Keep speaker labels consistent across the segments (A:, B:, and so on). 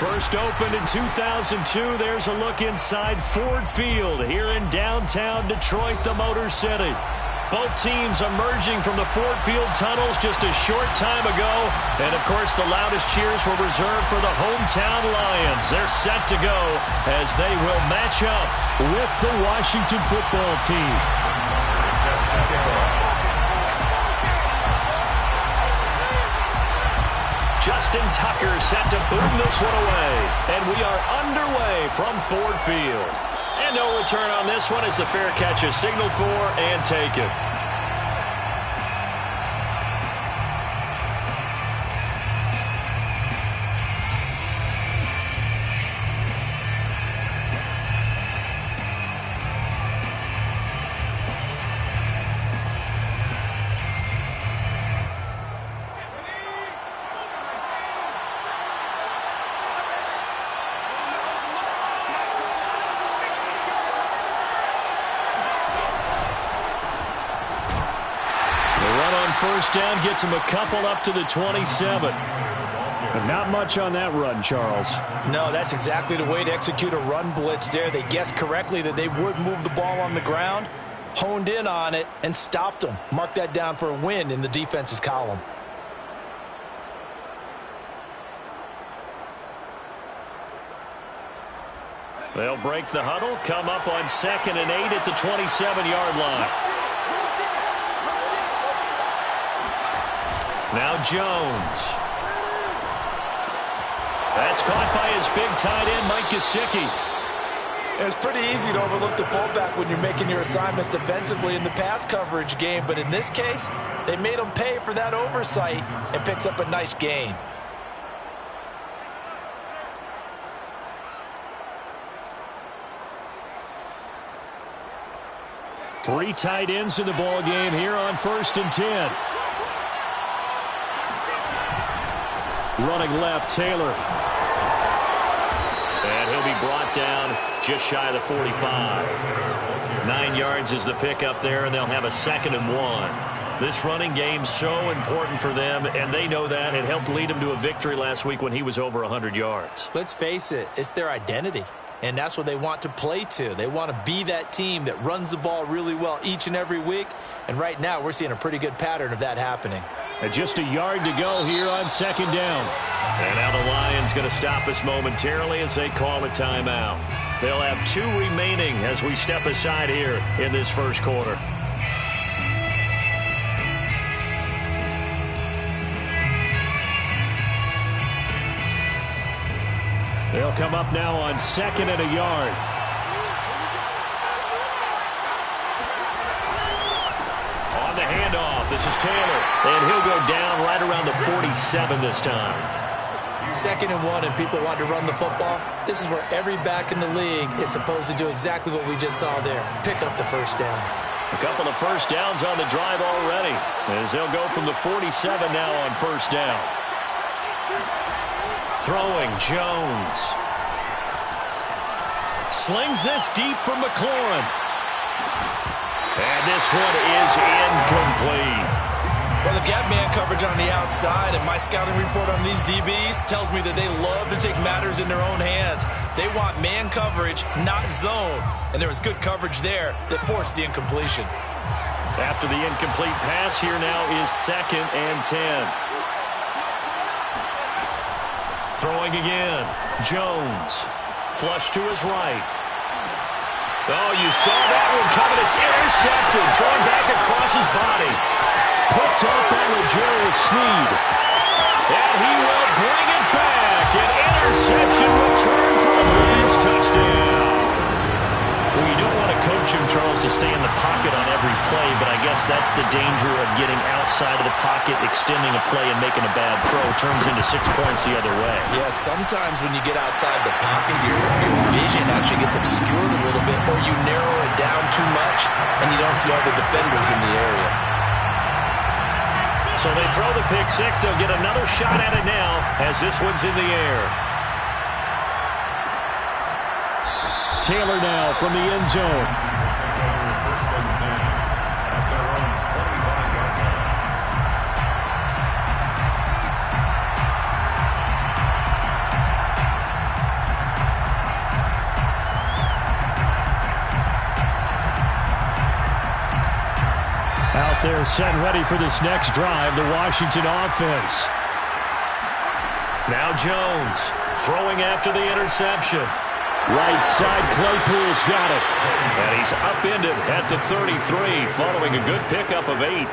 A: First opened in 2002. There's a look inside Ford Field here in downtown Detroit, the Motor City. Both teams emerging from the Ford Field tunnels just a short time ago. And, of course, the loudest cheers were reserved for the hometown Lions. They're set to go as they will match up with the Washington football team. Justin Tucker set to boom this one away. And we are underway from Ford Field. And no return on this one as the fair catch is signaled for and taken. First down gets him a couple up to the 27. But not much on that run, Charles.
B: No, that's exactly the way to execute a run blitz there. They guessed correctly that they would move the ball on the ground, honed in on it, and stopped them. Mark that down for a win in the defense's column.
A: They'll break the huddle, come up on 2nd and 8 at the 27-yard line. Now Jones. That's caught by his big tight end, Mike Gesicki.
B: It's pretty easy to overlook the fullback when you're making your assignments defensively in the pass coverage game, but in this case, they made him pay for that oversight and picks up a nice gain.
A: Three tight ends in the ball game here on 1st and 10. Running left, Taylor. And he'll be brought down just shy of the 45. 9 yards is the pickup there, and they'll have a 2nd and 1. This running game's so important for them, and they know that. It helped lead them to a victory last week when he was over 100 yards.
B: Let's face it, it's their identity, and that's what they want to play to. They want to be that team that runs the ball really well each and every week, and right now we're seeing a pretty good pattern of that happening.
A: And just a yard to go here on 2nd down. And now the Lions going to stop us momentarily as they call a timeout. They'll have 2 remaining as we step aside here in this first quarter. They'll come up now on 2nd and a yard. On the handoff, this is Taylor. And he'll go down right around the 47 this time.
B: 2nd and 1 and people want to run the football. This is where every back in the league is supposed to do exactly what we just saw there. Pick up the first down.
A: A couple of first downs on the drive already, as they'll go from the 47 now on 1st down. Throwing, Jones. Slings this deep from McLaurin. And this one is incomplete.
B: Well, they've got man coverage on the outside, and my scouting report on these DBs tells me that they love to take matters in their own hands. They want man coverage, not zone. And there was good coverage there that forced the incompletion.
A: After the incomplete pass, here now is 2nd and 10. Throwing again. Jones. Flush to his right. Oh, you saw that one coming. It's intercepted. Thrown back across his body. Picked up by L'Jarius Sneed. And he will bring it back. An interception return for a Lions touchdown. Well, you don't want to coach him, Charles, to stay in the pocket on every play, but I guess that's the danger of getting outside of the pocket, extending a play, and making a bad throw. Turns into 6 points the other way.
B: Yeah, sometimes when you get outside the pocket, your vision actually gets obscured a little bit, or you narrow it down too much, and you don't see all the defenders in the area.
A: So they throw the pick six. They'll get another shot at it now as this one's in the air. Taylor now from the end zone. They're set and ready for this next drive, the Washington offense. Now Jones throwing after the interception. Right side, Claypool's got it. And he's upended at the 33 following a good pickup of 8.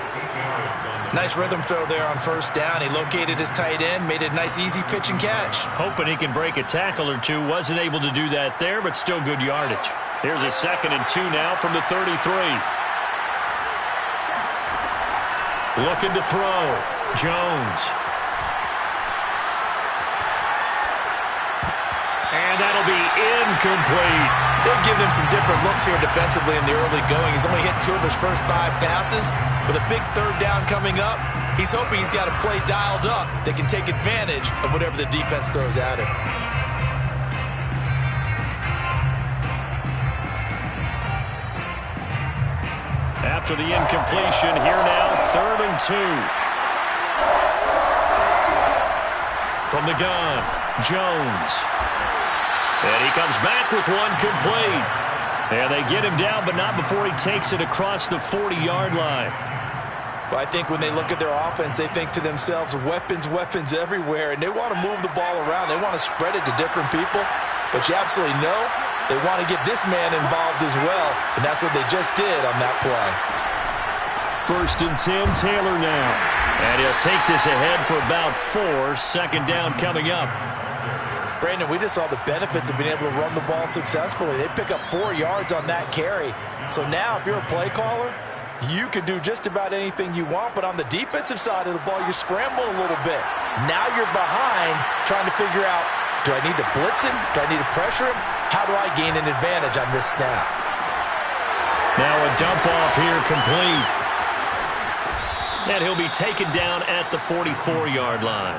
B: Nice rhythm throw there on first down. He located his tight end, made a nice easy pitch and catch.
A: Hoping he can break a tackle or two. Wasn't able to do that there, but still good yardage. Here's a 2nd and 2 now from the 33. Looking to throw. Jones. And that'll be incomplete.
B: They're giving him some different looks here defensively in the early going. He's only hit 2 of his first 5 passes. With a big 3rd down coming up, he's hoping he's got a play dialed up that can take advantage of whatever the defense throws at him.
A: After the incompletion, here now, 3rd and 2. From the gun, Jones. And he comes back with one complete. And they get him down, but not before he takes it across the 40-yard line.
B: Well, I think when they look at their offense, they think to themselves, weapons, weapons everywhere, and they want to move the ball around. They want to spread it to different people. But you absolutely know they want to get this man involved as well, and that's what they just did on that play.
A: 1st and 10, Taylor now. And he'll take this ahead for about 4. 2nd down coming up.
B: Brandon, we just saw the benefits of being able to run the ball successfully. They pick up 4 yards on that carry. So now if you're a play caller, you can do just about anything you want, but on the defensive side of the ball, you're scrambling a little bit. Now you're behind trying to figure out, do I need to blitz him? Do I need to pressure him? How do I gain an advantage on this snap?
A: Now a dump off here complete. And he'll be taken down at the 44-yard line.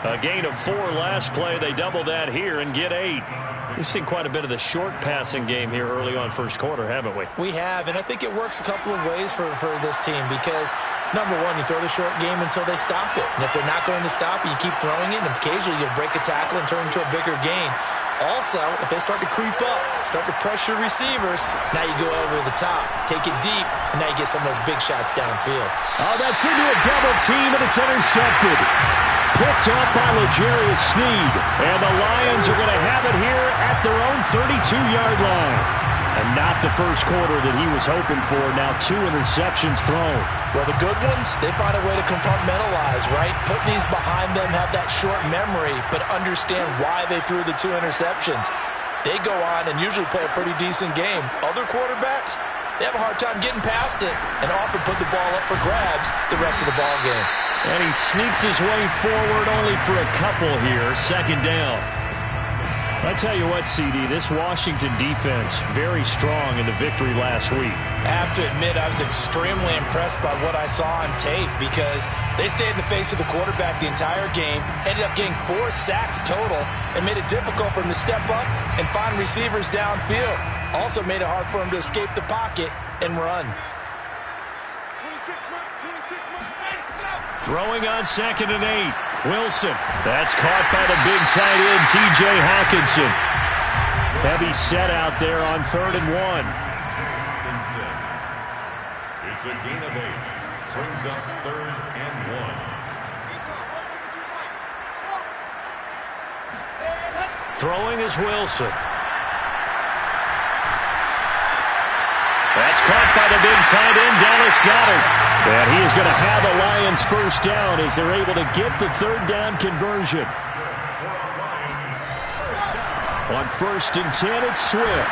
A: A gain of 4 last play. They double that here and get 8. We've seen quite a bit of the short passing game here early on first quarter, haven't we?
B: We have, and I think it works a couple of ways for this team because, number one, you throw the short game until they stop it. And if they're not going to stop it, you keep throwing it, and occasionally you'll break a tackle and turn into a bigger gain. Also, if they start to creep up, start to pressure receivers, now you go over the top, take it deep, and now you get some of those big shots downfield.
A: Oh, that's into a double team, and it's intercepted. Picked up by L'Jarius Sneed. And the Lions are going to have it here at their own 32-yard line. And not the first quarter that he was hoping for. Now 2 interceptions thrown.
B: Well, the good ones, they find a way to compartmentalize, right? Put these behind them, have that short memory, but understand why they threw the 2 interceptions. They go on and usually play a pretty decent game. Other quarterbacks, they have a hard time getting past it and often put the ball up for grabs the rest of the ball game.
A: And he sneaks his way forward only for a couple here. 2nd down. I tell you what, CD, this Washington defense, very strong in the victory last week.
B: I have to admit, I was extremely impressed by what I saw on tape because they stayed in the face of the quarterback the entire game, ended up getting 4 sacks total, and made it difficult for him to step up and find receivers downfield. Also made it hard for him to escape the pocket and run.
A: Throwing on 2nd and 8. Wilson. That's caught by the big tight end, T.J. Hawkinson. Heavy set out there on 3rd and 1.
C: It's a gain of 8. Brings up 3rd and 1.
A: Throwing is Wilson. That's caught by the big tight end, Dallas Goedert. And he is going to have the Lions first down as they're able to get the 3rd down conversion. On 1st and 10, it's Swift.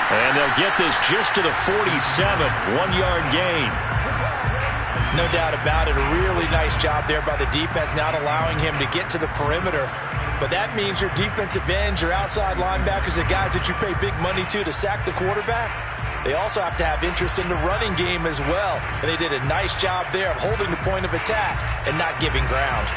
A: And they'll get this just to the 47, 1-yard gain.
B: No doubt about it. A really nice job there by the defense, not allowing him to get to the perimeter. But that means your defensive ends, your outside linebackers, the guys that you pay big money to sack the quarterback, they also have to have interest in the running game as well. And they did a nice job there of holding the point of attack and not giving ground.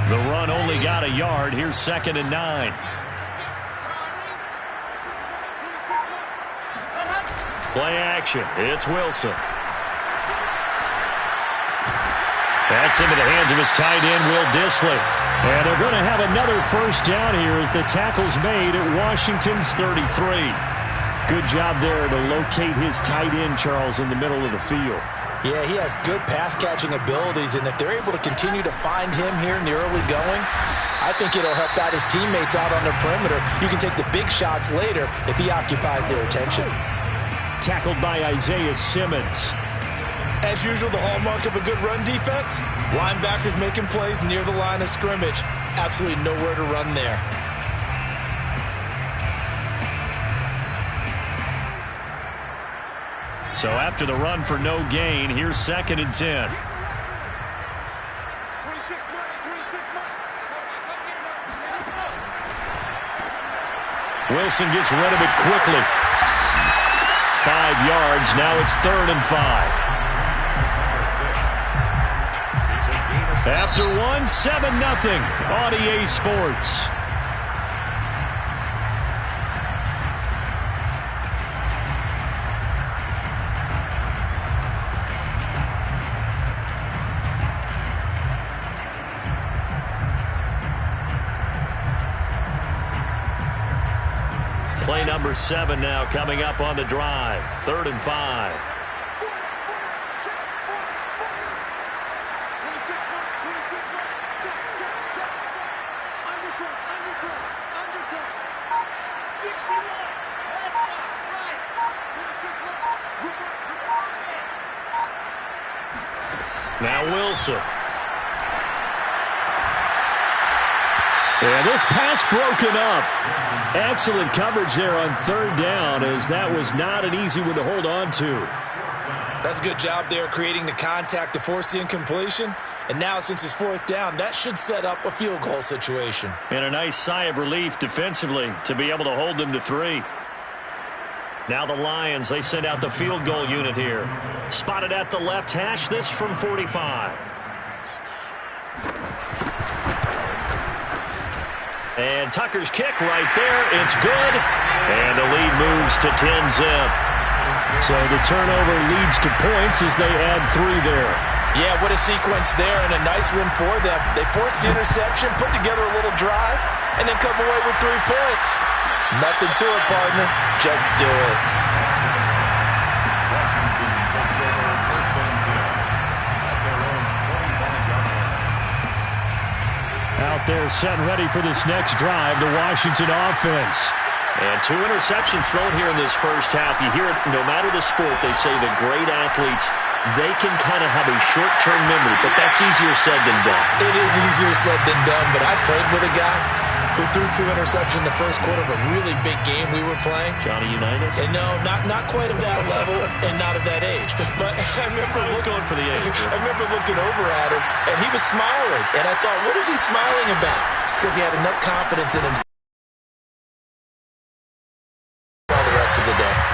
A: The run only got a yard. Here's 2nd and 9. Play action. It's Wilson. That's into the hands of his tight end, Will Dissly. And they're going to have another first down here as the tackle's made at Washington's 33. Good job there to locate his tight end, Charles, in the middle of the field.
B: Yeah, he has good pass-catching abilities, and if they're able to continue to find him here in the early going, I think it'll help out his teammates out on the perimeter. You can take the big shots later if he occupies their attention.
A: Tackled by Isaiah Simmons.
B: As usual, the hallmark of a good run defense, linebackers making plays near the line of scrimmage. Absolutely nowhere to run there.
A: So after the run for no gain, here's 2nd and 10. Wilson gets rid of it quickly. 5 yards. Now it's 3rd and 5. After 7-0 on EA Sports. Play number 7 now coming up on the drive. 3rd and 5. Now Wilson. And this pass broken up. Excellent coverage there on 3rd down, as that was not an easy one to hold on to.
B: That's a good job there creating the contact to force the incompletion. And now since it's 4th down, that should set up a field goal situation.
A: And a nice sigh of relief defensively to be able to hold them to 3. Now the Lions, they send out the field goal unit here. Spotted at the left hash, this from 45. And Tucker's kick right there. It's good. And the lead moves to 10-zip. So the turnover leads to points as they add 3 there.
B: Yeah, what a sequence there, and a nice one for them. They force the interception, put together a little drive, and then come away with 3 points. Nothing to it, partner. Just do it.
C: Washington takes over 1st and 10 at their own 25-yard line.
A: Out there set and ready for this next drive, the Washington offense. And 2 interceptions thrown here in this first half. You hear it no matter the sport, they say the great athletes, they can kind of have a short-term memory, but that's easier said than done.
B: It is easier said than done, but I played with a guy who threw 2 interceptions in the first quarter of a really big game we were playing.
A: Johnny Unitas?
B: And no, not quite of that level and not of that age. But I remember
A: going for the age.
B: I remember looking over at him, and he was smiling. And I thought, what is he smiling about? It's because he had enough confidence in himself.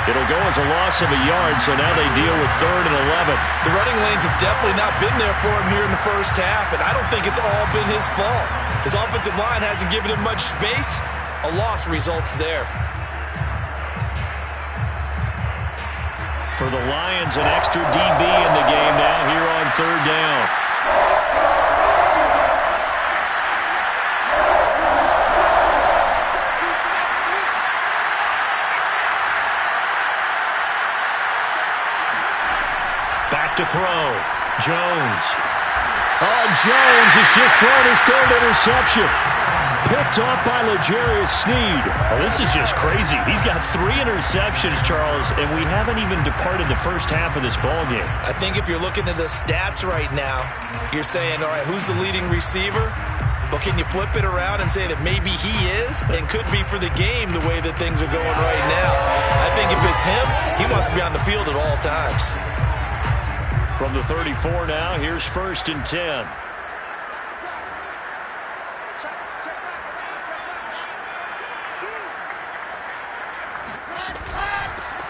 A: It'll go as a loss of a yard, so now they deal with 3rd and 11.
B: The running lanes have definitely not been there for him here in the first half, and I don't think it's all been his fault. His offensive line hasn't given him much space. A loss results there.
A: For the Lions, an extra DB in the game now here on 3rd down. To throw. Jones. Oh, Jones has just thrown his 3rd interception. Picked off by L'Jarius Sneed. Oh, this is just crazy. He's got 3 interceptions, Charles, and we haven't even departed the first half of this ballgame.
B: I think if you're looking at the stats right now, you're saying, all right, who's the leading receiver? Well, can you flip it around and say that maybe he is and could be for the game the way that things are going right now? I think if it's him, he must be on the field at all times.
A: From the 34 now, here's 1st and 10.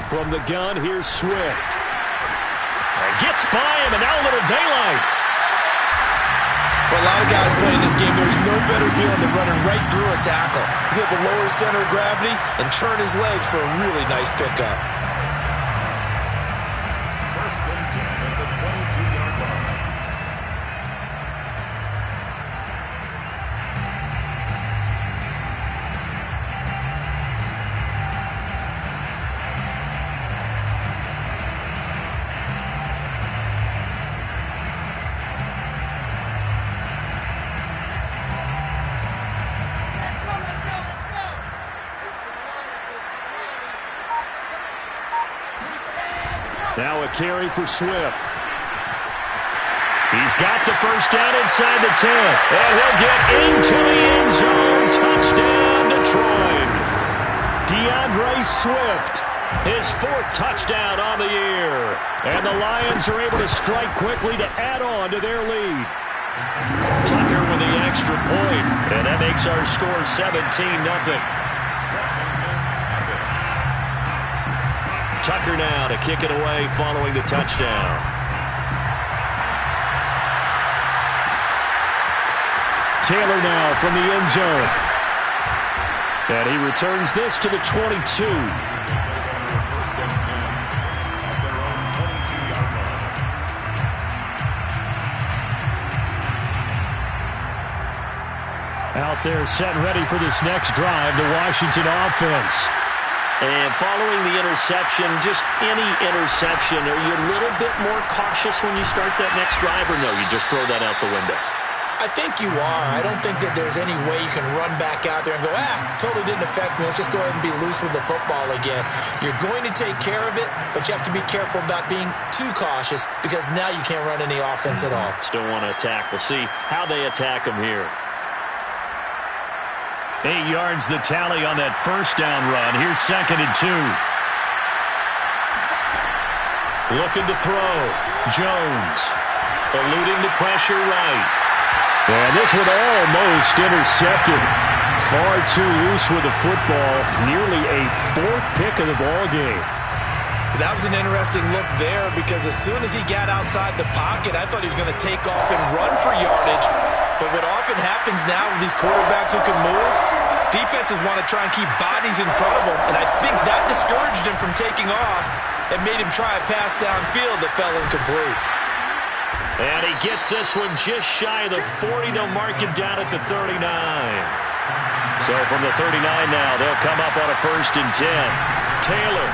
A: From the gun, here's Swift. Gets by him, and now a little daylight.
B: For a lot of guys playing this game, there's no better feeling than running right through a tackle. He's able to lower his center of gravity and turn his legs for a really nice pickup.
A: Now a carry for Swift. He's got the first down inside the 10. And he'll get into the end zone. Touchdown, Detroit. DeAndre Swift, his 4th touchdown on the year. And the Lions are able to strike quickly to add on to their lead. Tucker with the extra point. And that makes our score 17-0. Tucker now to kick it away following the touchdown. Taylor now from the end zone. And he returns this to the 22. Out there set and ready for this next drive, the Washington offense. And following the interception, just any interception, are you a little bit more cautious when you start that next drive, or no, you just throw that out the window?
B: I think you are. I don't think that there's any way you can run back out there and go, totally didn't affect me. Let's just go ahead and be loose with the football again. You're going to take care of it, but you have to be careful about being too cautious because now you can't run any offense at all.
A: Still want to attack. We'll see how they attack them here. 8 yards the tally on that first down run. Here's 2nd and 2. Looking to throw. Jones eluding the pressure right. And this one almost intercepted. Far too loose with the football. Nearly a 4th pick of the ball game.
B: That was an interesting look there because as soon as he got outside the pocket, I thought he was going to take off and run for yardage. But what often happens now with these quarterbacks who can move, defenses want to try and keep bodies in front of them. And I think that discouraged him from taking off and made him try a pass downfield that fell incomplete.
A: And he gets this one just shy of the 40. They'll mark him down at the 39. So from the 39 now, they'll come up on a 1st and 10. Taylor,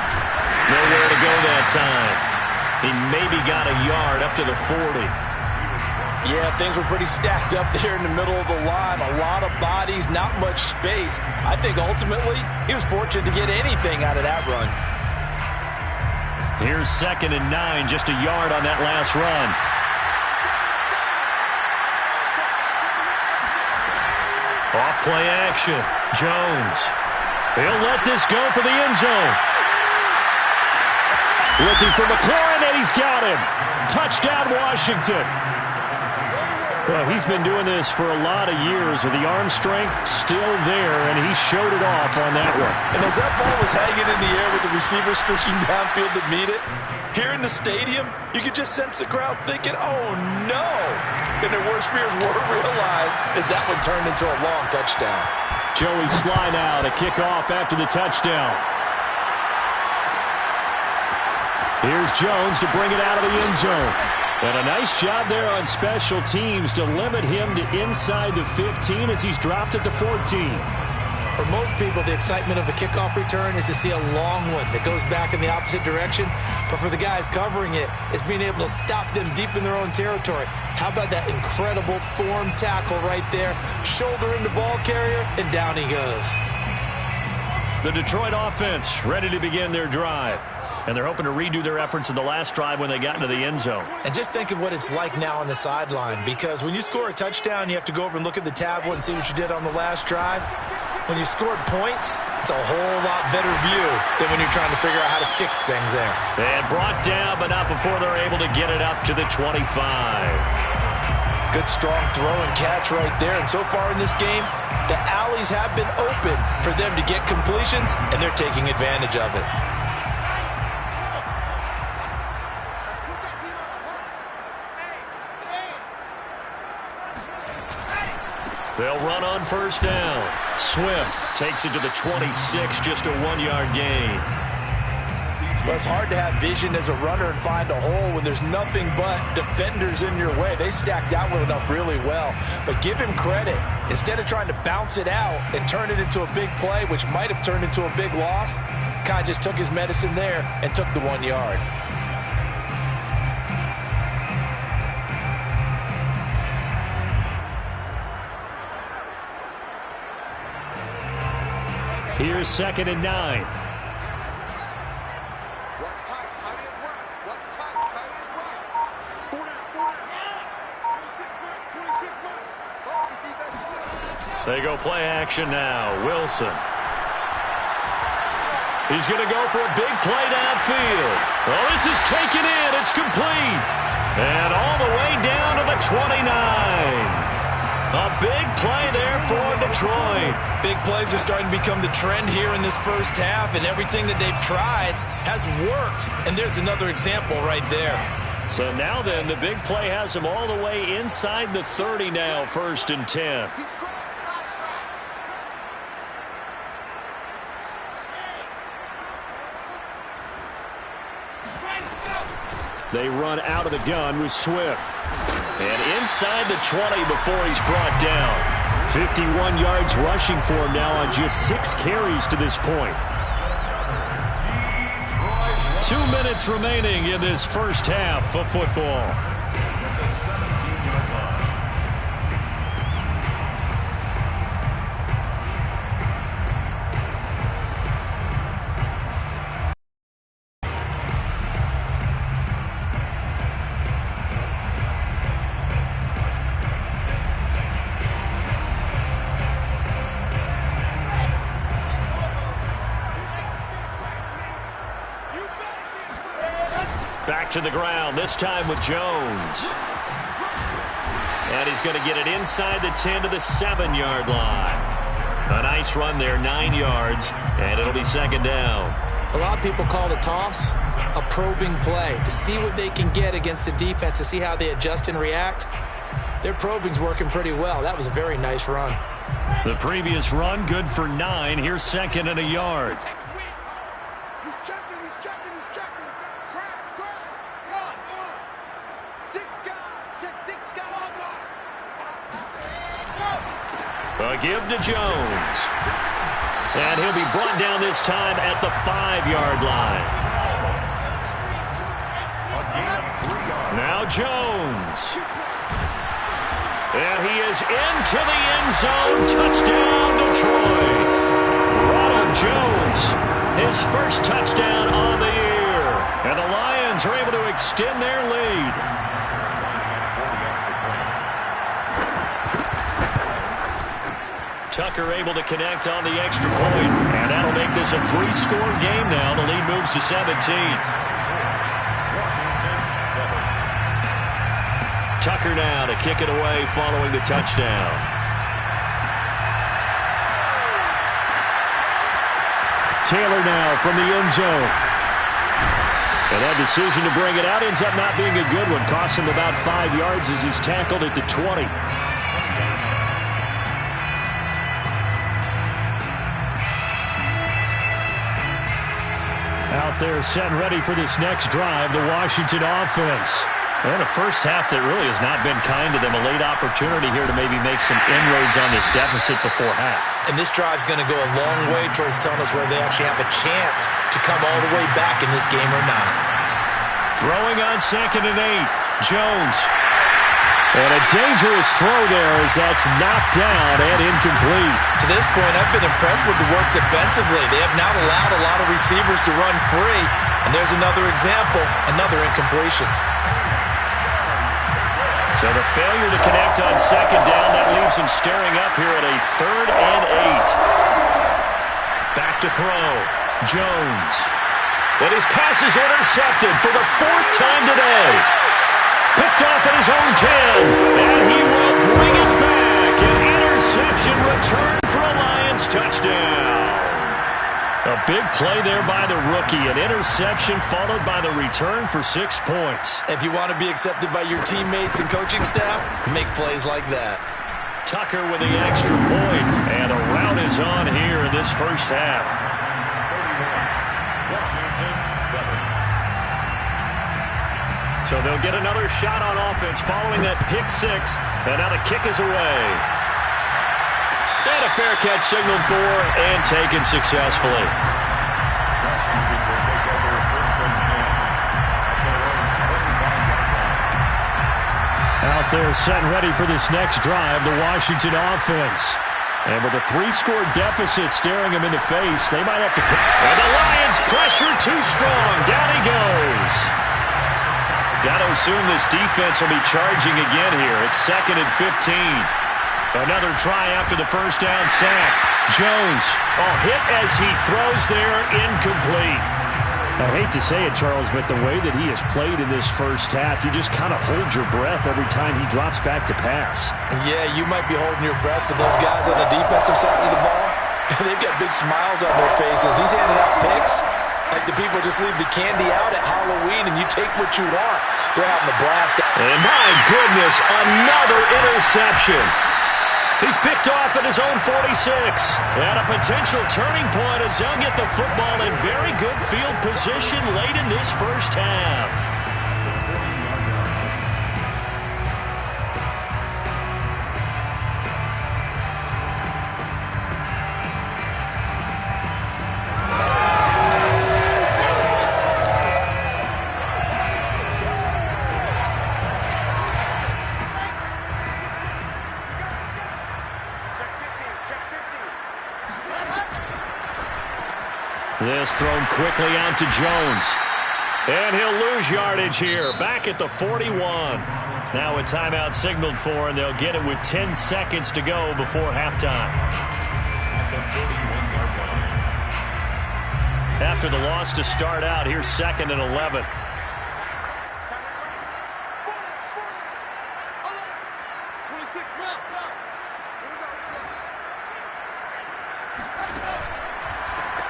A: nowhere to go that time. He maybe got a yard up to the 40.
B: Yeah, things were pretty stacked up there in the middle of the line. A lot of bodies, not much space. I think ultimately he was fortunate to get anything out of that run.
A: Here's 2nd and 9, just a yard on that last run. Off play action. Jones. He'll let this go for the end zone. Looking for McLaurin, and he's got him. Touchdown, Washington. Well, he's been doing this for a lot of years with the arm strength still there, and he showed it off on that one.
B: And as that ball was hanging in the air with the receiver streaking downfield to meet it, here in the stadium, you could just sense the crowd thinking, oh, no. And their worst fears were realized as that one turned into a long touchdown.
A: Joey Sly now to kick off after the touchdown. Here's Jones to bring it out of the end zone. And a nice job there on special teams to limit him to inside the 15 as he's dropped at the 14.
B: For most people, the excitement of a kickoff return is to see a long one that goes back in the opposite direction. But for the guys covering it, it's being able to stop them deep in their own territory. How about that incredible form tackle right there? Shoulder into ball carrier, and down he goes.
A: The Detroit offense ready to begin their drive. And they're hoping to redo their efforts in the last drive when they got into the end zone.
B: And just think of what it's like now on the sideline. Because when you score a touchdown, you have to go over and look at the tablet and see what you did on the last drive. When you scored points, it's a whole lot better view than when you're trying to figure out how to fix things there.
A: And brought down, but not before they're able to get it up to the 25.
B: Good, strong throw and catch right there. And so far in this game, the alleys have been open for them to get completions, and they're taking advantage of it.
A: They'll run on first down. Swift takes it to the 26, just a 1-yard gain.
B: Well, it's hard to have vision as a runner and find a hole when there's nothing but defenders in your way. They stacked that one up really well. But give him credit. Instead of trying to bounce it out and turn it into a big play, which might have turned into a big loss, kind of just took his medicine there and took the 1 yard.
A: Here's 2nd and 9. They go play action now. Wilson. He's going to go for a big play downfield. Oh, this is taken in. It's complete. And all the way down to the 29. A big play there for Detroit.
B: Big plays are starting to become the trend here in this first half, and everything that they've tried has worked. And there's another example right there.
A: So now then, the big play has him all the way inside the 30 now, 1st and 10. They run out of the gun with Swift. And inside the 20 before he's brought down. 51 yards rushing for him now on just 6 carries to this point. 2 minutes remaining in this first half of football. Back to the ground, this time with Jones. And he's going to get it inside the 10 to the 7-yard line. A nice run there, 9 yards, and it'll be 2nd down.
B: A lot of people call the toss a probing play to see what they can get against the defense, to see how they adjust and react. Their probing's working pretty well. That was a very nice run.
A: The previous run, good for 9. Here's 2nd and a yard.
D: He's checking. Crash. Run. 6 guys. Check 6 guys.
A: A give to Jones. And he'll be brought down this time at the 5-yard line. Now Jones. And he is into the end zone. Touchdown, Detroit. Ronald Jones, his first touchdown on the year. And the Lions are able to extend their lead. Tucker able to connect on the extra point. And that'll make this a 3-score game now. The lead moves to 17. Tucker now to kick it away following the touchdown. Taylor now from the end zone. And that decision to bring it out ends up not being a good one. Costs him about 5 yards as he's tackled at the 20. Out there set and ready for this next drive, the Washington offense. And a first half that really has not been kind to them. A late opportunity here to maybe make some inroads on this deficit before half.
B: And this drive's going to go a long way towards telling us whether they actually have a chance to come all the way back in this game or not.
A: Throwing on 2nd and 8. Jones. And a dangerous throw there as that's knocked down and incomplete.
B: To this point, I've been impressed with the work defensively. They have not allowed a lot of receivers to run free. And there's another example, another incompletion.
A: So the failure to connect on 2nd down, that leaves him staring up here at a 3rd and 8. Back to throw. Jones. And his pass is intercepted for the 4th time today. Picked off at his own 10. And he will bring it back. An interception return for a Lions touchdown. A big play there by the rookie. An interception followed by the return for 6 points.
B: If you want to be accepted by your teammates and coaching staff, make plays like that.
A: Tucker with the extra point. And a rout is on here in this first half. So they'll get another shot on offense following that pick 6. And now the kick is away. And a fair catch signaled for and taken successfully.
C: Washington will take over 1st and 10.
A: Out there set and ready for this next drive, the Washington offense. And with a 3-score deficit staring them in the face, they might have to... And the Lions pressure too strong. Down he goes. Got to assume this defense will be charging again here. It's 2nd and 15. Another try after the first down sack. Jones, hit as he throws there, incomplete.
E: I hate to say it, Charles, but the way that he has played in this first half, you just kind of hold your breath every time he drops back to pass.
B: Yeah, you might be holding your breath, but those guys on the defensive side of the ball, they've got big smiles on their faces. He's handing out picks like the people just leave the candy out at Halloween and you take what you want. They're having a blast.
A: And my goodness, another interception. He's picked off at his own 46. And a potential turning point as they'll get the football in very good field position late in this first half. This thrown quickly out to Jones. And he'll lose yardage here. Back at the 41. Now a timeout signaled for, and they'll get it with 10 seconds to go before halftime. After the loss to start out, here's 2nd and 11.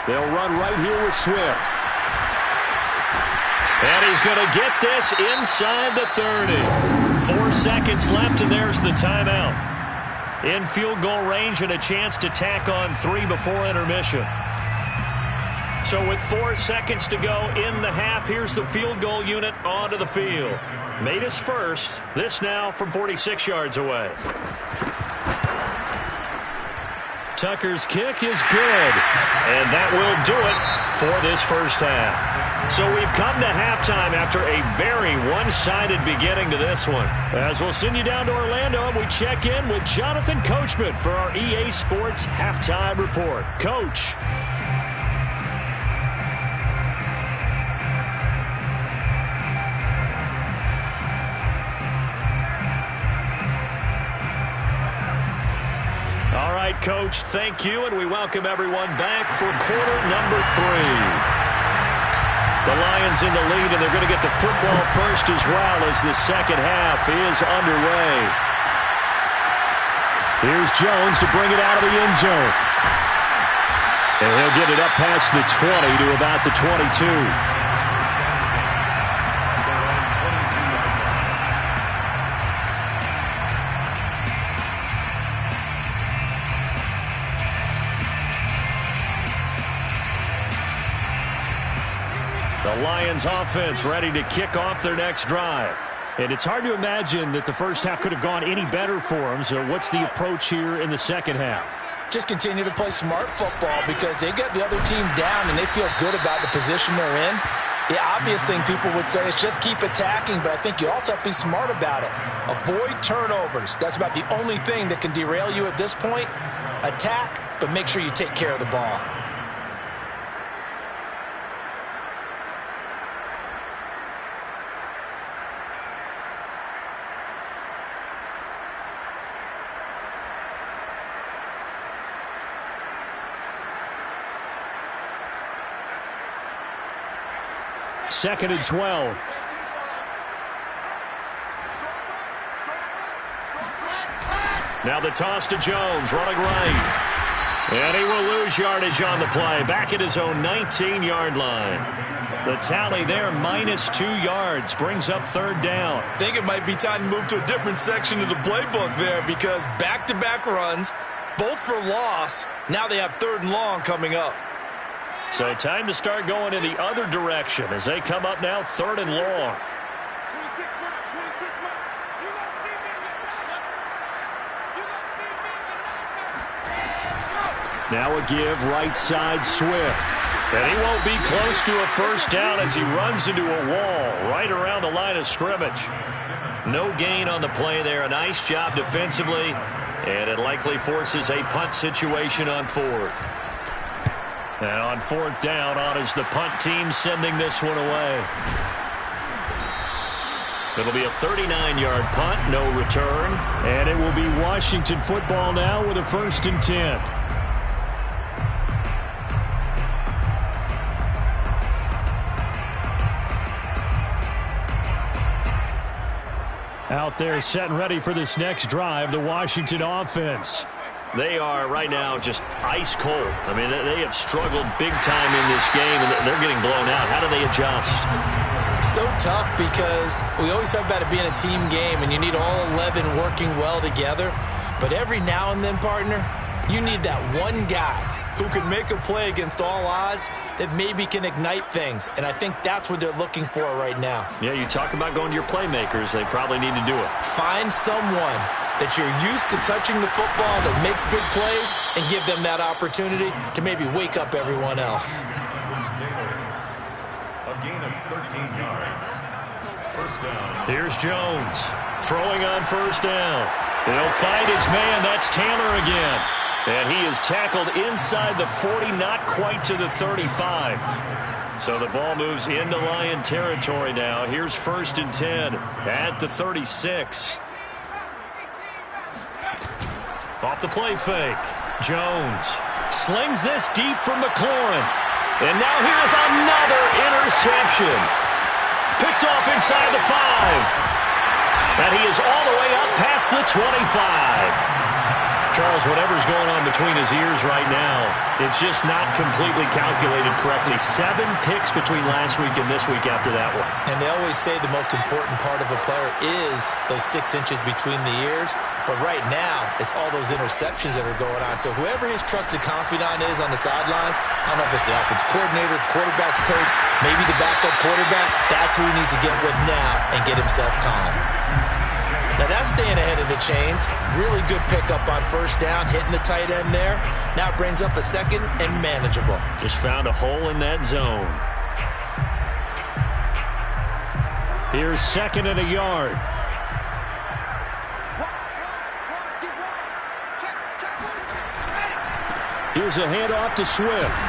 A: They'll run right here with Swift. And he's going to get this inside the 30. 4 seconds left, and there's the timeout. In field goal range and a chance to tack on 3 before intermission. So with 4 seconds to go in the half, here's the field goal unit onto the field. Made his first. This now from 46 yards away. Tucker's kick is good, and that will do it for this first half. So we've come to halftime after a very one-sided beginning to this one. As we'll send you down to Orlando, we check in with Jonathan Coachman for our EA Sports Halftime Report. Coach. All right, Coach, thank you, and we welcome everyone back for quarter number 3. The Lions in the lead, and they're going to get the football first as well as the second half is underway. Here's Jones to bring it out of the end zone. And he'll get it up past the 20 to about the 22. The Lions offense ready to kick off their next drive. And it's hard to imagine that the first half could have gone any better for them. So what's the approach here in the second half?
B: Just continue to play smart football because they got the other team down and they feel good about the position they're in. The obvious thing people would say is just keep attacking, but I think you also have to be smart about it. Avoid turnovers. That's about the only thing that can derail you at this point. Attack, but make sure you take care of the ball.
A: Second and 12. Now the toss to Jones, running right. And he will lose yardage on the play, back at his own 19-yard line. The tally there, -2 yards, brings up third down.
B: I think it might be time to move to a different section of the playbook there because back-to-back runs, both for loss. Now they have 3rd and long coming up.
A: So time to start going in the other direction as they come up now 3rd and long. Now a give right side Swift. And he won't be close to a first down as he runs into a wall right around the line of scrimmage. No gain on the play there. A nice job defensively. And it likely forces a punt situation on 4th. And on 4th down, on is the punt team sending this one away. It'll be a 39-yard punt, no return.
E: And it will be Washington football now with a 1st and 10. Out there set and ready for this next drive, the Washington offense.
A: They are right now just ice cold. I mean, they have struggled big time in this game, and they're getting blown out. How do they adjust?
B: So tough because we always talk about it being a team game, and you need all 11 working well together. But every now and then, partner, you need that one guy who can make a play against all odds that maybe can ignite things. And I think that's what they're looking for right now.
A: Yeah, you talk about going to your playmakers. They probably need to do it.
B: Find someone that you're used to touching the football that makes big plays and give them that opportunity to maybe wake up everyone else.
C: A gain of 13 yards. First down.
A: Here's Jones throwing on 1st down. They'll find his man. That's Taylor again. And he is tackled inside the 40, not quite to the 35. So the ball moves into Lion territory now. Here's 1st and 10 at the 36. Off the play fake. Jones slings this deep from McLaurin. And now here's another interception. Picked off inside the 5. And he is all the way up past the 25. Charles, whatever's going on between his ears right now, it's just not completely calculated correctly. 7 picks between last week and this week after that one.
B: And they always say the most important part of a player is those 6 inches between the ears. But right now, it's all those interceptions that are going on. So whoever his trusted confidant is on the sidelines, I don't know if it's the offense coordinator, the quarterback's coach, maybe the backup quarterback, that's who he needs to get with now and get himself calm. Now that's staying ahead of the chains. Really good pickup on 1st down, hitting the tight end there. Now it brings up a 2nd and manageable.
A: Just found a hole in that zone.
E: Here's 2nd and a yard. Here's a handoff to Swift.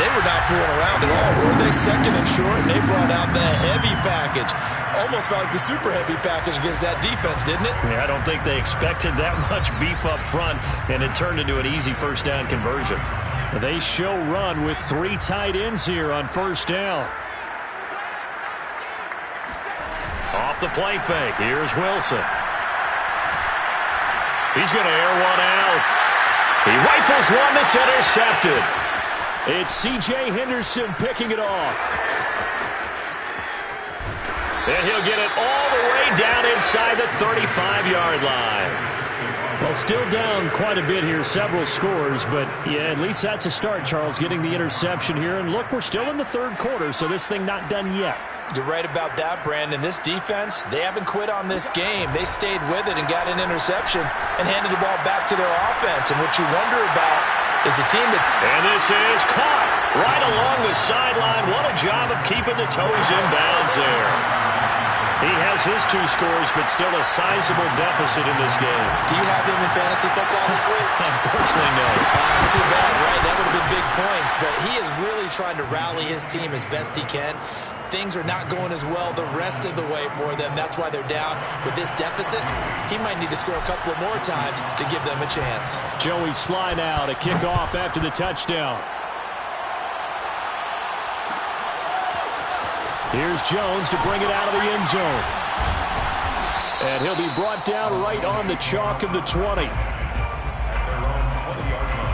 B: They were not fooling around at all, were they? 2nd and short, and they brought out the heavy package. Almost felt like the super heavy package against that defense, didn't it?
A: Yeah, I don't think they expected that much beef up front, and it turned into an easy 1st down conversion.
E: They show run with 3 tight ends here on 1st down.
A: Off the play fake. Here's Wilson. He's going to air one out. He rifles one that's intercepted.
E: It's C.J. Henderson picking it off.
A: And he'll get it all the way down inside the 35-yard line.
E: Well, still down quite a bit here, several scores, but yeah, at least that's a start, Charles, getting the interception here. And look, we're still in the 3rd quarter, so this thing not done yet.
B: You're right about that, Brandon. This defense, they haven't quit on this game. They stayed with it and got an interception and handed the ball back to their offense. And what you wonder about is a team that...
A: And this is caught right along the sideline. What a job of keeping the toes in bounds there. He has his 2 scores, but still a sizable deficit in this game.
B: Do you have him in fantasy football this week?
A: Unfortunately, no.
B: It's too bad, right? That would have been big points. But he is really trying to rally his team as best he can. Things are not going as well the rest of the way for them. That's why they're down. With this deficit, he might need to score a couple of more times to give them a chance.
E: Joey slide out, a kickoff after the touchdown. Here's Jones to bring it out of the end zone. And he'll be brought down right on the chalk of the 20.
C: At their own 20-yard line.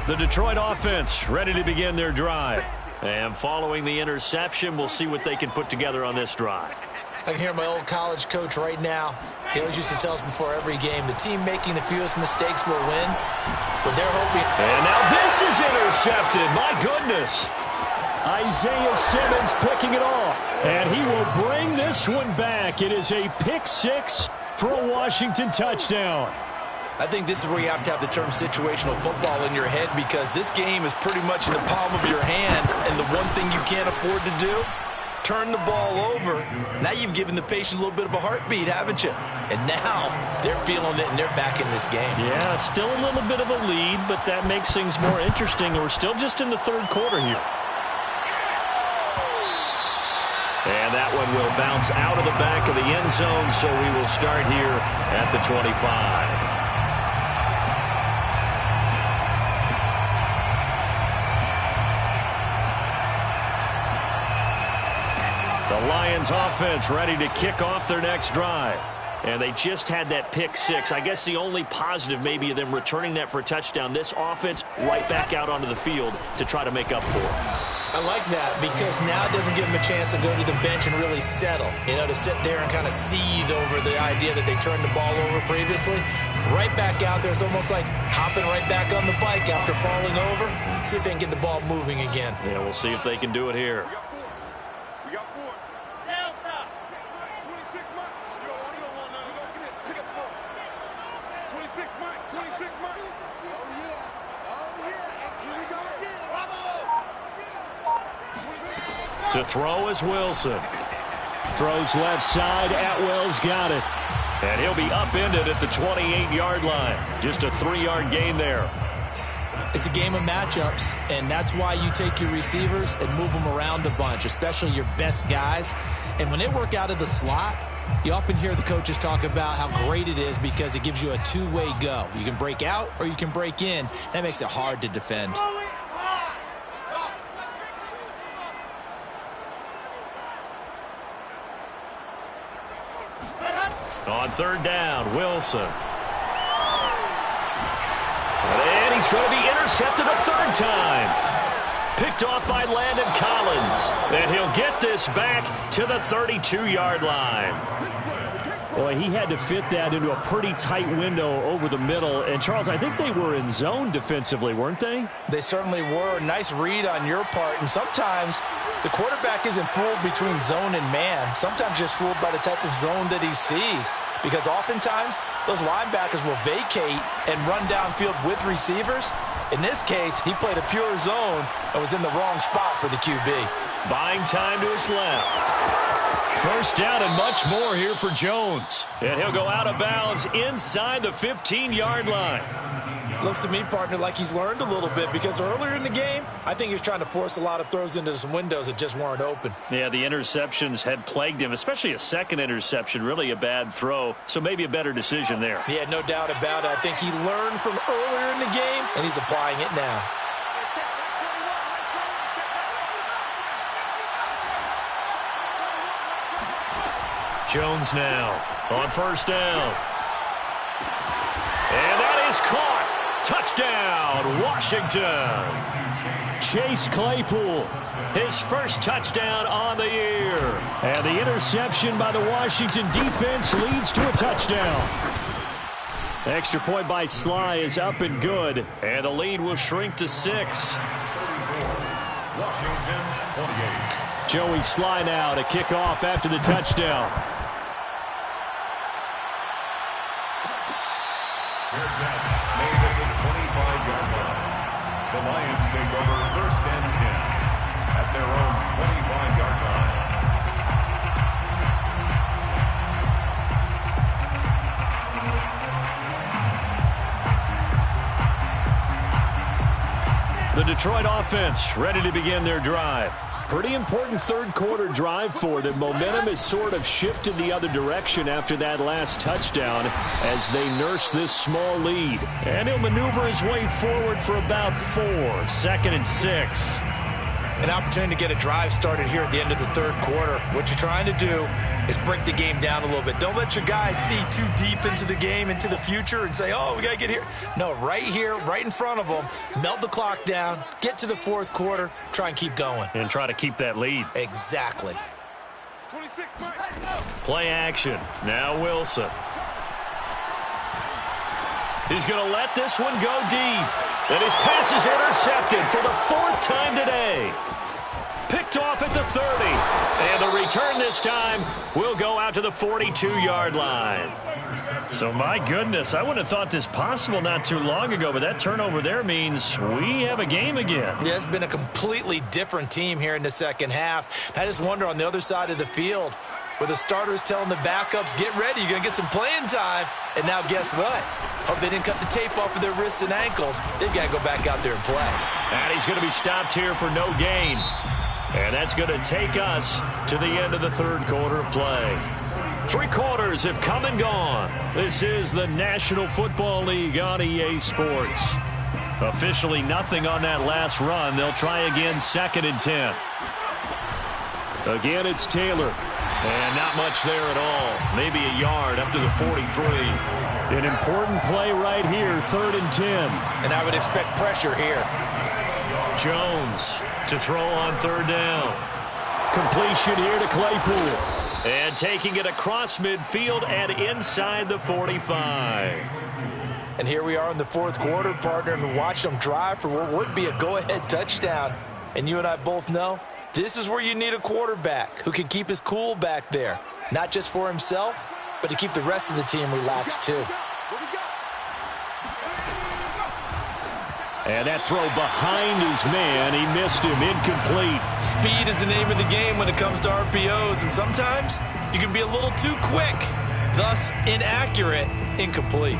A: The Detroit offense ready to begin their drive. And following the interception, we'll see what they can put together on this drive.
B: I can hear my old college coach right now. He always used to tell us before every game, the team making the fewest mistakes will win. But they're hoping.
A: And now this is intercepted. My goodness.
E: Isaiah Simmons picking it off. And he will bring this one back. It is a pick 6 for a Washington touchdown.
B: I think this is where you have to have the term situational football in your head, because this game is pretty much in the palm of your hand, and the one thing you can't afford to do turn the ball over. Now you've given the patient a little bit of a heartbeat, haven't you? And now they're feeling it, and they're back in this game.
E: Yeah, still a little bit of a lead, but that makes things more interesting. We're still just in the third quarter here. And that one will bounce out of the back of the end zone, so we will start here at the 25. The Lions offense ready to kick off their next drive. And they just had that pick six. I guess the only positive maybe of them returning that for a touchdown. This offense right back out onto the field to try to make up for it.
B: I like that because now it doesn't give them a chance to go to the bench and really settle. You know, to sit there and kind of seethe over the idea that they turned the ball over previously. Right back out there. It's almost like hopping right back on the bike after falling over. See if they can get the ball moving again.
E: Yeah, we'll see if they can do it here.
C: We got 4. Delta. 26 Mike. You don't want none. You don't get it. Pick up 4. 26 Mike. 26 Mike. Oh, yeah. Oh, yeah. And here we go again. Bravo.
E: To throw is Wilson. Throws left side. Atwell's got it. And he'll be upended at the 28-yard line. Just a 3-yard gain there.
B: It's a game of matchups, and that's why you take your receivers and move them around a bunch, especially your best guys. And when they work out of the slot, you often hear the coaches talk about how great it is because it gives you a two-way go. You can break out or you can break in. That makes it hard to defend.
E: On third down, Wilson. And he's going to be intercepted a third time. Picked off by Landon Collins. And he'll get this back to the 32-yard line. Boy, he had to fit that into a pretty tight window over the middle. And, Charles, I think they were in zone defensively, weren't they?
B: They certainly were. Nice read on your part. And sometimes the quarterback isn't fooled between zone and man. Sometimes just fooled by the type of zone that he sees. Because oftentimes, those linebackers will vacate and run downfield with receivers. In this case, he played a pure zone and was in the wrong spot for the QB.
E: Buying time to his left. First down and much more here for Jones. And he'll go out of bounds inside the 15-yard line.
B: Looks to me, partner, like he's learned a little bit because earlier in the game, I think he was trying to force a lot of throws into some windows that just weren't open.
E: Yeah, the interceptions had plagued him, especially a second interception, really a bad throw. So maybe a better decision there.
B: Yeah, no doubt about it. I think he learned from earlier in the game, and he's applying it now.
E: Jones now on first down. And that is caught. Touchdown, Washington. Chase Claypool, his first touchdown on the year. And the interception by the Washington defense leads to a touchdown. Extra point by Sly is up and good. And the lead will shrink to 6.
C: Washington, 28.
E: Joey Sly now to kick off after the touchdown.
C: Fair catch made at the 25-yard line. The Lions take over first and 10 at their own 25-yard line.
E: The Detroit offense ready to begin their drive. Pretty important third quarter drive for them. Momentum has sort of shifted the other direction after that last touchdown as they nurse this small lead. And he'll maneuver his way forward for about 4. 2nd and 6.
B: An opportunity to get a drive started here at the end of the third quarter. What you're trying to do is break the game down a little bit. Don't let your guys see too deep into the game, into the future, and say, oh, we got to get here. No, right here, right in front of them, melt the clock down, get to the fourth quarter, try and keep going.
E: And try to keep that lead.
B: Exactly.
C: 26,
E: Play action. Now Wilson. He's going to let this one go deep. And his pass is intercepted for the 4th time today. Picked picked off at the 30. And the return this time will go out to the 42-yard line. So, my goodness, I wouldn't have thought this possible not too long ago, but that turnover there means we have a game again.
B: Yeah, it's been a completely different team here in the second half. I just wonder on the other side of the field, where the starters telling the backups, get ready, you're going to get some playing time. And now guess what? Hope they didn't cut the tape off of their wrists and ankles. They've got to go back out there and play.
E: And he's going to be stopped here for no gain. And that's going to take us to the end of the third quarter of play. 3 quarters have come and gone. This is the National Football League on EA Sports. Officially nothing on that last run. They'll try again, 2nd and 10. Again, it's Taylor. And not much there at all. Maybe a yard up to the 43. An important play right here, 3rd and 10.
B: And I would expect pressure here.
E: Jones to throw on 3rd down. Completion here to Claypool. And taking it across midfield and inside the 45.
B: And here we are in the 4th quarter, partner, and watch them drive for what would be a go-ahead touchdown. And you and I both know this is where you need a quarterback who can keep his cool back there. Not just for himself, but to keep the rest of the team relaxed too.
E: And that throw behind his man. He missed him. Incomplete.
B: Speed is the name of the game when it comes to RPOs, and sometimes you can be a little too quick, thus inaccurate, incomplete.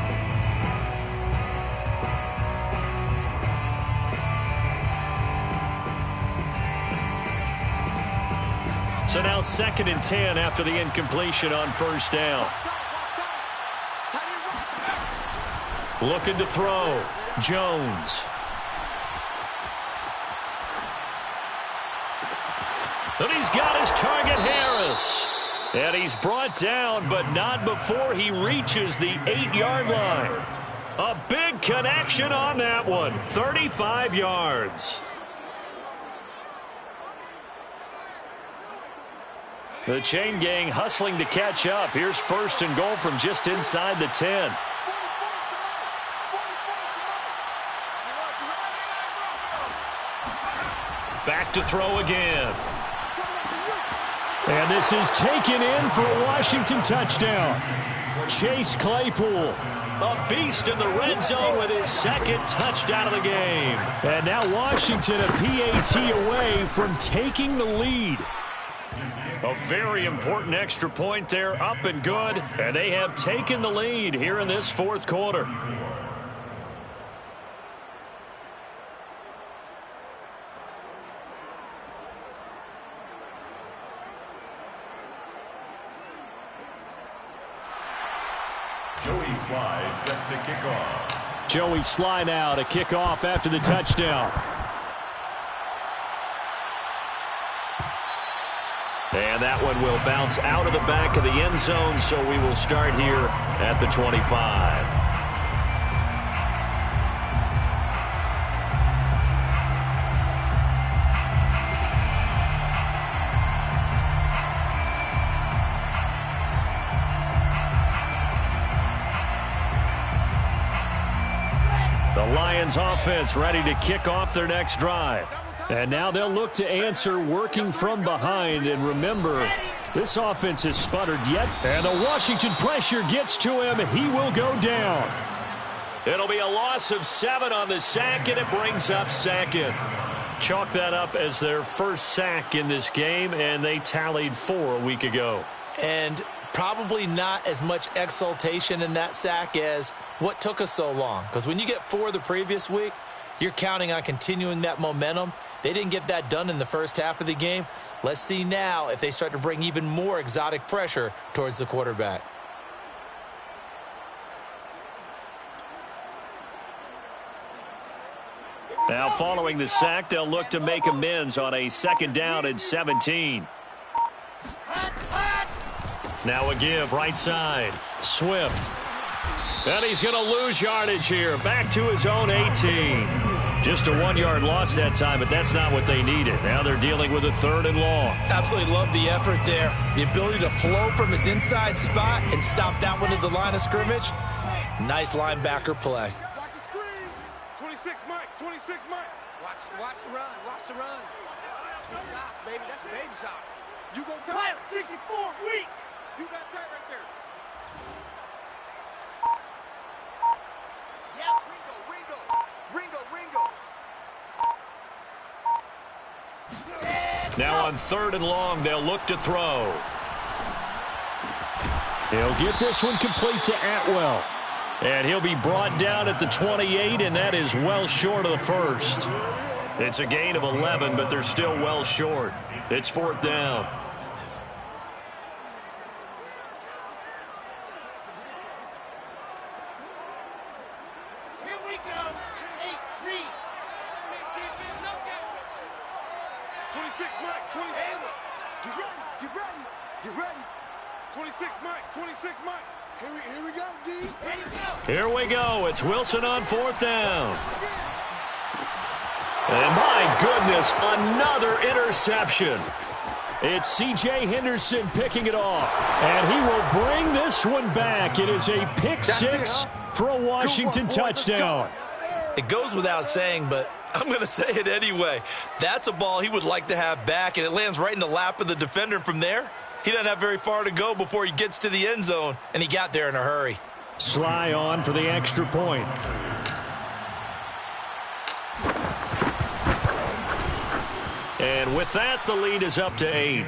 E: So now 2nd and 10 after the incompletion on 1st down. Looking to throw. Jones. And he's got his target, Harris. And he's brought down, but not before he reaches the 8-yard line. A big connection on that one. 35 yards. The chain gang hustling to catch up. Here's 1st and goal from just inside the 10. Back to throw again. And this is taken in for a Washington touchdown. Chase Claypool, a beast in the red zone with his 2nd touchdown of the game. And now Washington a PAT away from taking the lead. A very important extra point there, up and good. And they have taken the lead here in this 4th quarter.
F: Joey Sly set to kick off.
E: Joey Sly now to kick off after the touchdown. And that one will bounce out of the back of the end zone, so we will start here at the 25. The Lions offense ready to kick off their next drive. And now they'll look to answer working from behind. And remember, this offense has sputtered yet. And the Washington pressure gets to him. He will go down. It'll be a loss of 7 on the sack, and it brings up 2nd. Chalk that up as their first sack in this game, and they tallied 4 a week ago.
B: And probably not as much exultation in that sack as what took us so long. Because when you get 4 the previous week, you're counting on continuing that momentum. They didn't get that done in the first half of the game. Let's see now if they start to bring even more exotic pressure towards the quarterback.
E: Now following the sack, they'll look to make amends on a 2nd down and 17. Now a give right side. Swift. And he's going to lose yardage here. Back to his own 18. Just a 1-yard loss that time, but that's not what they needed. Now they're dealing with a 3rd and long.
B: Absolutely love the effort there. The ability to flow from his inside spot and stop that one at the line of scrimmage. Nice linebacker play.
C: Watch the screen. 26 Mike. 26 Mike.
D: Watch the run. Watch the run.
C: Shock, baby. That's baby shock. You gonna tell 64 weak. You got tight right there. Yeah, Ringo.
E: Now on 3rd and long, they'll look to throw. He'll get this one complete to Atwell. And he'll be brought down at the 28, and that is well short of the first. It's a gain of 11, but they're still well short. It's 4th down.
C: Here we go. 8-3. 26, Mike. 28. Get ready. 26, Mike. Here we go, D.
E: Here we go. It's Wilson on 4th down. And my goodness, another interception. It's C.J. Henderson picking it off. And he will bring this one back. It is a pick six for a Washington touchdown.
B: It goes without saying, but I'm going to say it anyway. That's a ball he would like to have back, and it lands right in the lap of the defender. From there, he doesn't have very far to go before he gets to the end zone, and he got there in a hurry.
E: Sly on for the extra point. And with that, the lead is up to 8.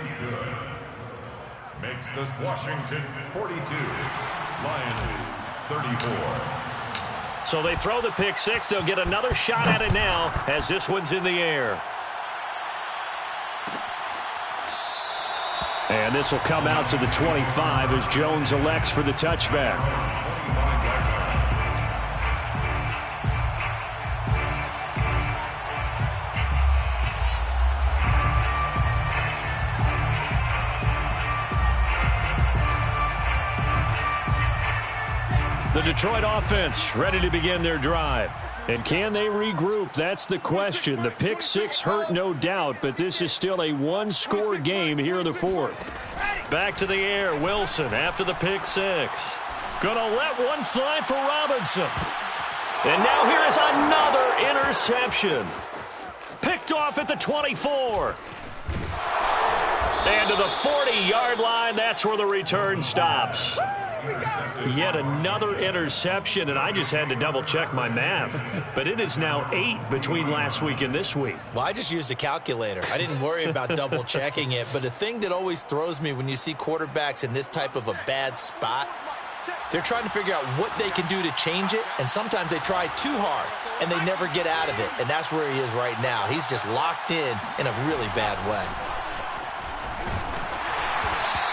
F: Makes this Washington 42, Lions 34.
E: So they throw the pick six. They'll get another shot at it now as this one's in the air. And this will come out to the 25 as Jones elects for the touchback. The Detroit offense ready to begin their drive. And can they regroup? That's the question. The pick six hurt, no doubt, but this is still a one-score game here in the 4th. Back to the air, Wilson after the pick six. Gonna let one fly for Robinson. And now here is another interception. Picked off at the 24. And to the 40-yard line, that's where the return stops. Yet another interception, and I just had to double-check my math. But it is now 8 between last week and this week.
B: Well, I just used a calculator. I didn't worry about double-checking it. But the thing that always throws me when you see quarterbacks in this type of a bad spot, they're trying to figure out what they can do to change it, and sometimes they try too hard, and they never get out of it. And that's where he is right now. He's just locked in a really bad way.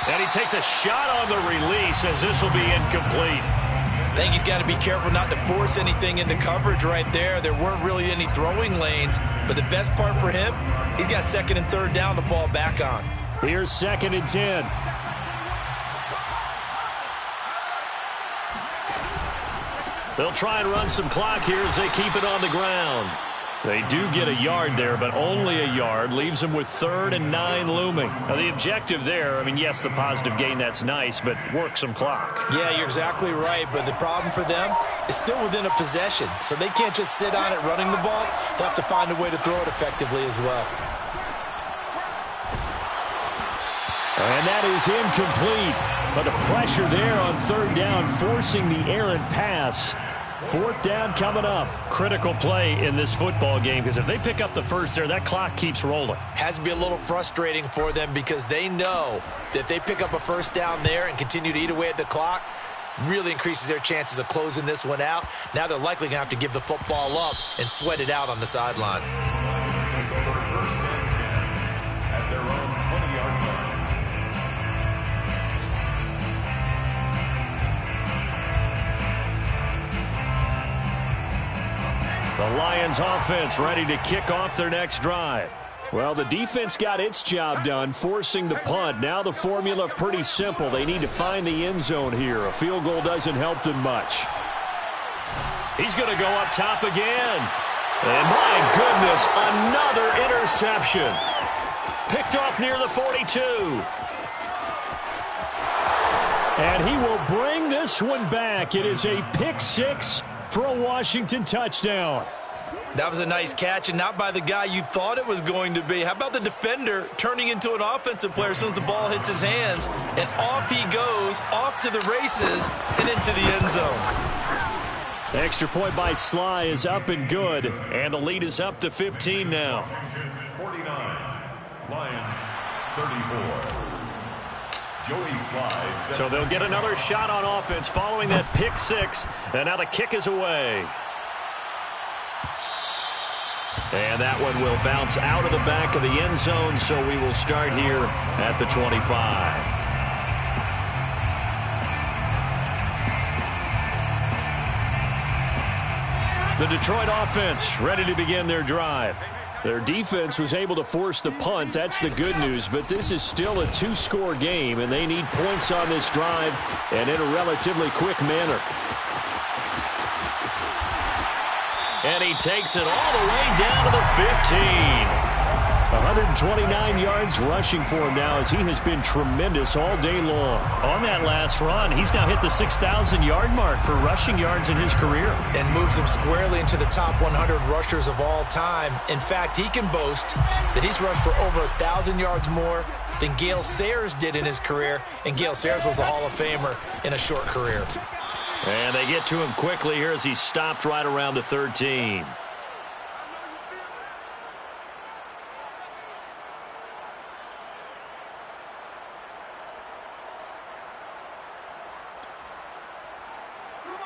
E: And he takes a shot on the release as this will be incomplete.
B: I think he's got to be careful not to force anything into coverage right there. There weren't really any throwing lanes, but the best part for him, he's got 2nd and 3rd down to fall back on.
E: Here's 2nd and 10. They'll try and run some clock here as they keep it on the ground. They do get a yard there, but only a yard. Leaves them with 3rd and 9 looming. Now, the objective there, I mean, yes, the positive gain, that's nice, but work some clock.
B: Yeah, you're exactly right, but the problem for them is still within a possession, so they can't just sit on it running the ball. They'll have to find a way to throw it effectively as well.
E: And that is incomplete, but the pressure there on 3rd down, forcing the errant pass. 4th down coming up. Critical play in this football game because if they pick up the first there, that clock keeps rolling.
B: Has to be a little frustrating for them because they know that if they pick up a first down there and continue to eat away at the clock, really increases their chances of closing this one out. Now they're likely going to have to give the football up and sweat it out on the sideline.
F: Take over 1st and 10 at their own 20-yard line.
E: The Lions offense ready to kick off their next drive. Well, the defense got its job done, forcing the punt. Now the formula pretty simple. They need to find the end zone here. A field goal doesn't help them much. He's going to go up top again. And my goodness, another interception. Picked off near the 42. And he will bring this one back. It is a pick six for a Washington touchdown.
B: That was a nice catch, and not by the guy you thought it was going to be. How about the defender turning into an offensive player as soon as the ball hits his hands, and off he goes, off to the races, and into the end zone.
E: The extra point by Sly is up and good, and the lead is up to 15 now.
F: 49, Lions 34. Joey Sly.
A: So they'll get another shot on offense following that pick six, and now the kick is away. And that one will bounce out of the back of the end zone, so we will start here at the 25. The Detroit offense ready to begin their drive. Their defense was able to force the punt. That's the good news, but this is still a two-score game, and they need points on this drive and in a relatively quick manner. And he takes it all the way down to the 15. 129 yards rushing for him now as he has been tremendous all day long.
E: On that last run, he's now hit the 6,000-yard mark for rushing yards in his career.
B: And moves him squarely into the top 100 rushers of all time. In fact, he can boast that he's rushed for over 1,000 yards more than Gale Sayers did in his career. And Gale Sayers was a Hall of Famer in a short career.
A: And they get to him quickly here as he stopped right around the 13.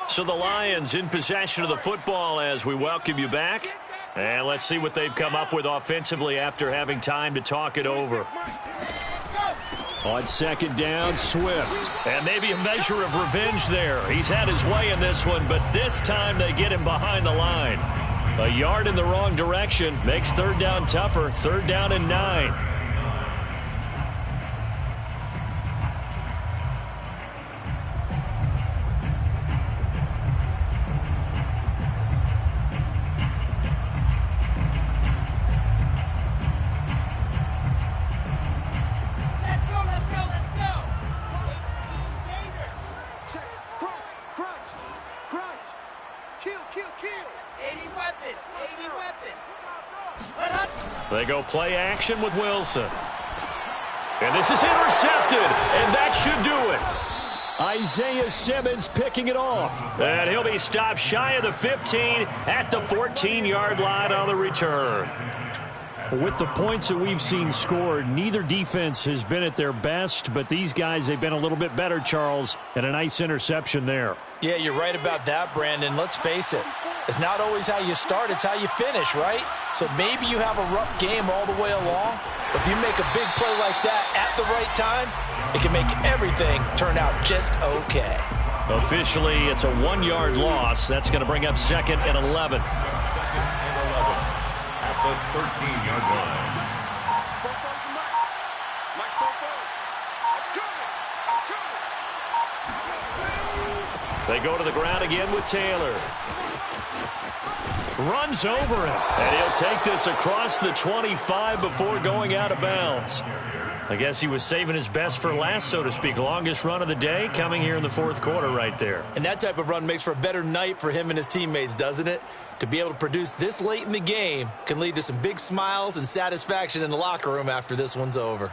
A: So the Lions in possession of the football as we welcome you back. And let's see what they've come up with offensively after having time to talk it over.
E: On second down, Swift.
A: And maybe a measure of revenge there. He's had his way in this one, but this time they get him behind the line. A yard in the wrong direction makes third down tougher. Third down and 9. They go play action with Wilson. And this is intercepted, and that should do it.
E: Isaiah Simmons picking it off.
A: And he'll be stopped shy of the 15 at the 14-yard line on the return.
E: With the points that we've seen scored, neither defense has been at their best, but these guys, they've been a little bit better, Charles, and a nice interception there.
B: Yeah, you're right about that, Brandon. Let's face it. It's not always how you start, it's how you finish, right? So maybe you have a rough game all the way along, but if you make a big play like that at the right time, it can make everything turn out just okay.
A: Officially, it's a 1-yard loss. That's going to bring up second and 11.
F: Second and 11 at the 13-yard line.
A: They go to the ground again with Taylor. Runs over him. And he'll take this across the 25 before going out of bounds. I guess he was saving his best for last, so to speak. Longest run of the day coming here in the fourth quarter right there.
B: And that type of run makes for a better night for him and his teammates, doesn't it? To be able to produce this late in the game can lead to some big smiles and satisfaction in the locker room after this one's over.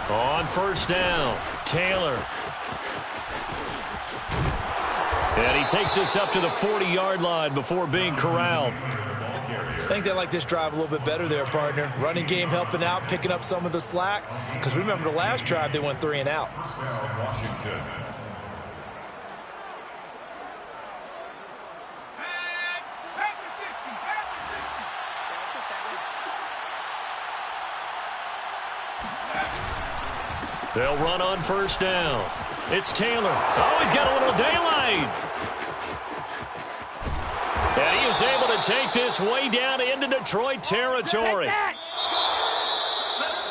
A: On first down, Taylor. And he takes this up to the 40-yard line before being corralled.
B: I think they like this drive a little bit better there, partner. Running game helping out, picking up some of the slack. Because remember the last drive, they went 3 and out.
F: Washington.
A: They'll run on first down. It's Taylor. Oh, he's got a little daylight. And he is able to take this way down into Detroit territory.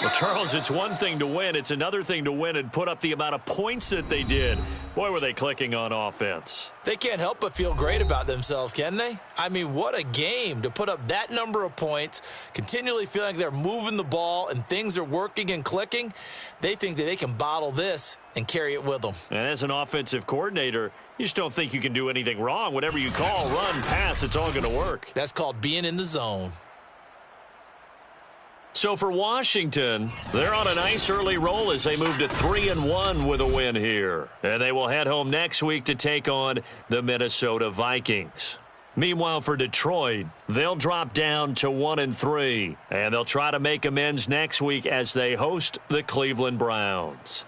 E: Well, Charles, it's one thing to win. It's another thing to win and put up the amount of points that they did. Boy, were they clicking on offense.
B: They can't help but feel great about themselves, can they? I mean, what a game to put up that number of points, continually feeling like they're moving the ball and things are working and clicking. They think that they can bottle this and carry it with them.
E: And as an offensive coordinator, you just don't think you can do anything wrong. Whatever you call, run, pass, it's all going to work.
B: That's called being in the zone.
E: So for Washington, they're on a nice early roll as they move to 3-1 with a win here. And they will head home next week to take on the Minnesota Vikings. Meanwhile, for Detroit, they'll drop down to 1-3. And they'll try to make amends next week as they host the Cleveland Browns.